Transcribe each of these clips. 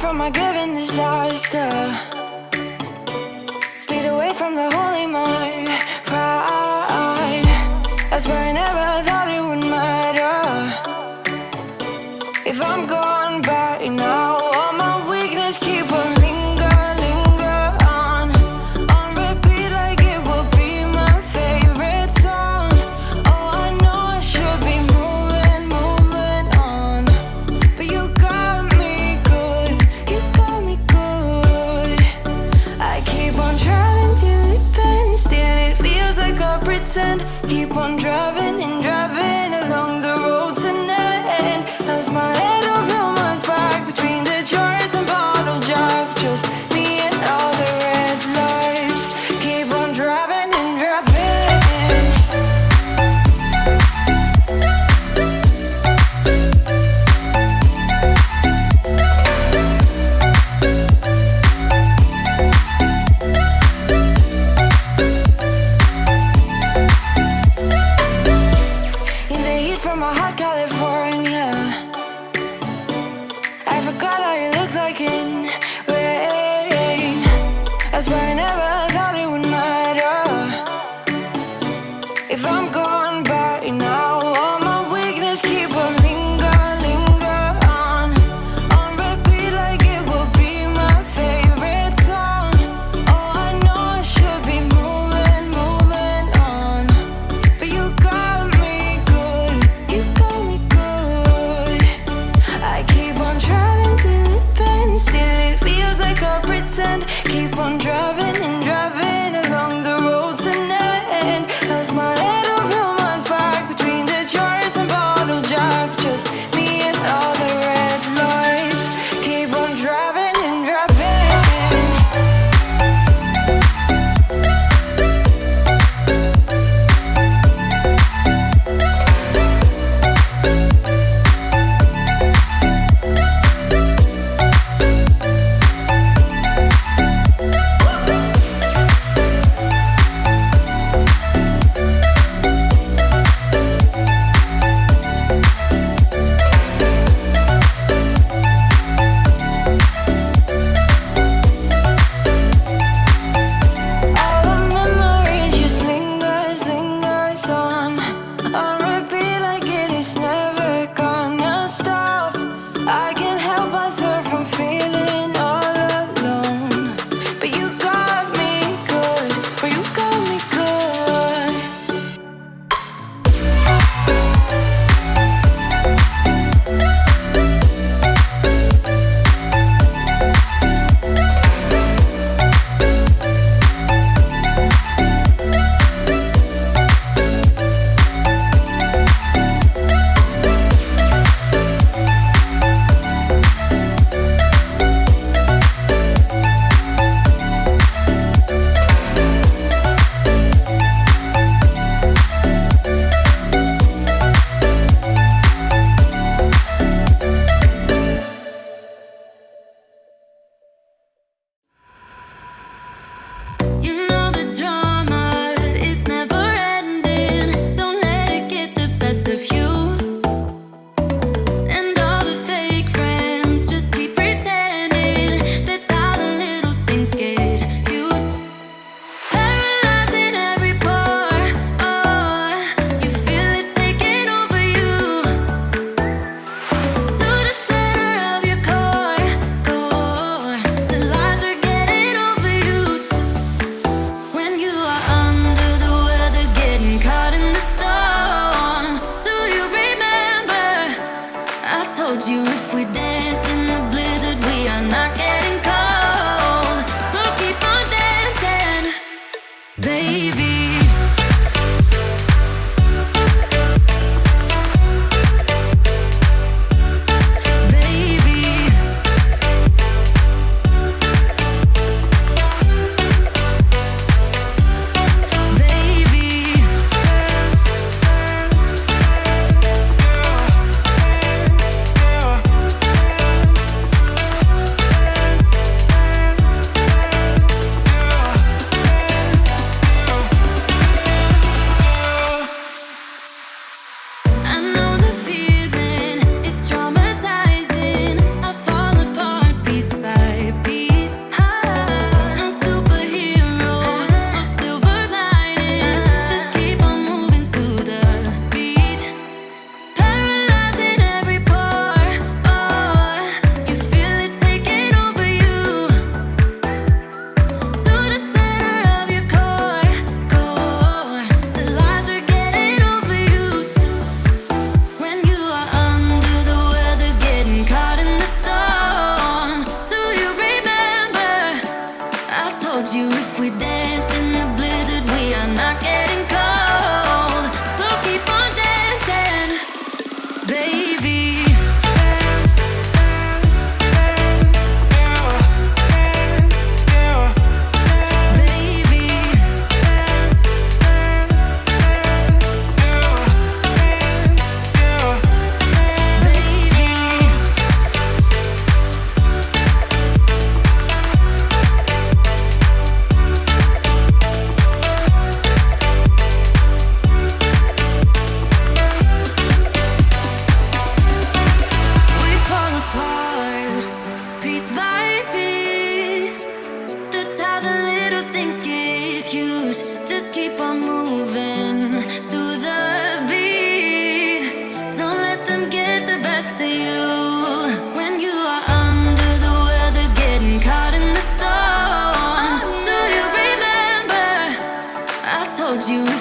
from my given disaster. Speed away from the holy mind. Pride, I swear I never thought it would matter. If I'm gone by now, all my weakness keep on linger on repeat like it will be my favorite song. Oh, I know I should be moving on, but you got me good, you got me good. I keep on driving till it bends, still it feels like I pretend. Keep on driving and driving along the road to end. Lost my head over my back between the jars and bottle jack. Just me and all the red lights. Keep on driving and driving.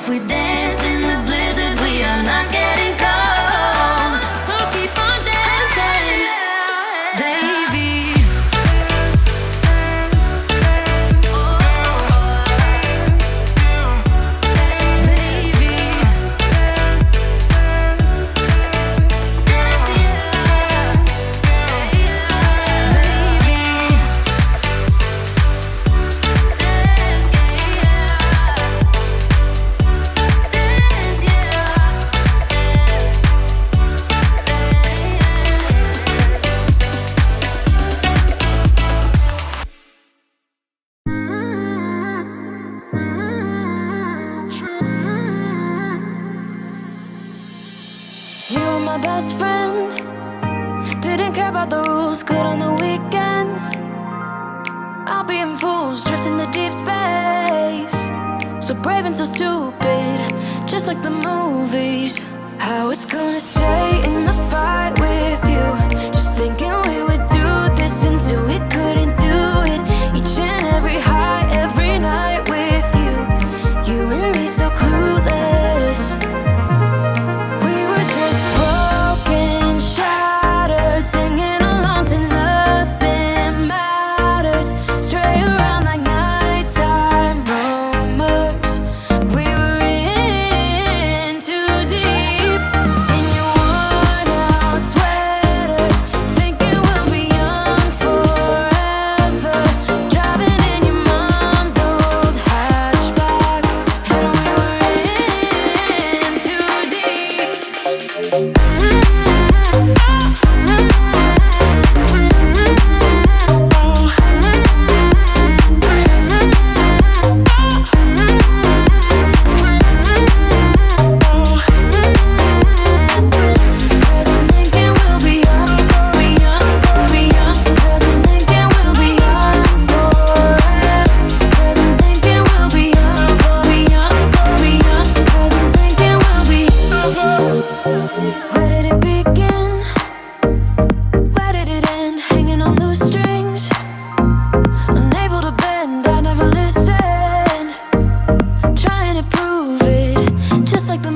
If we dance in the blizzard, we are not getting cold. So keep on dancing, baby. You were my best friend. Didn't care about the rules, good on the weekends. I'll be in fools, drifting to deep space. So brave and so stupid, just like the movies. I was gonna stay in the fight with you, just thinking we would do this until we couldn't do it. Each and every high, every night with you. You and me so clueless. We were just broken, shattered, singing along to nothing matters. Stray around like nighttime rumors. We were in too deep. In your worn-out sweaters, thinking we'll be young forever. Driving in your mom's old hatchback, and we were in too deep. Cause I'm thinking we'll be young, be young, be young. Cause I'm thinking we'll be young forever. Cause I'm thinking we'll be young, be young, be young. Cause I'm thinking we'll be. Where did it begin? Where did it end? Hanging on loose strings, unable to bend. I never listened, trying to prove it, just like the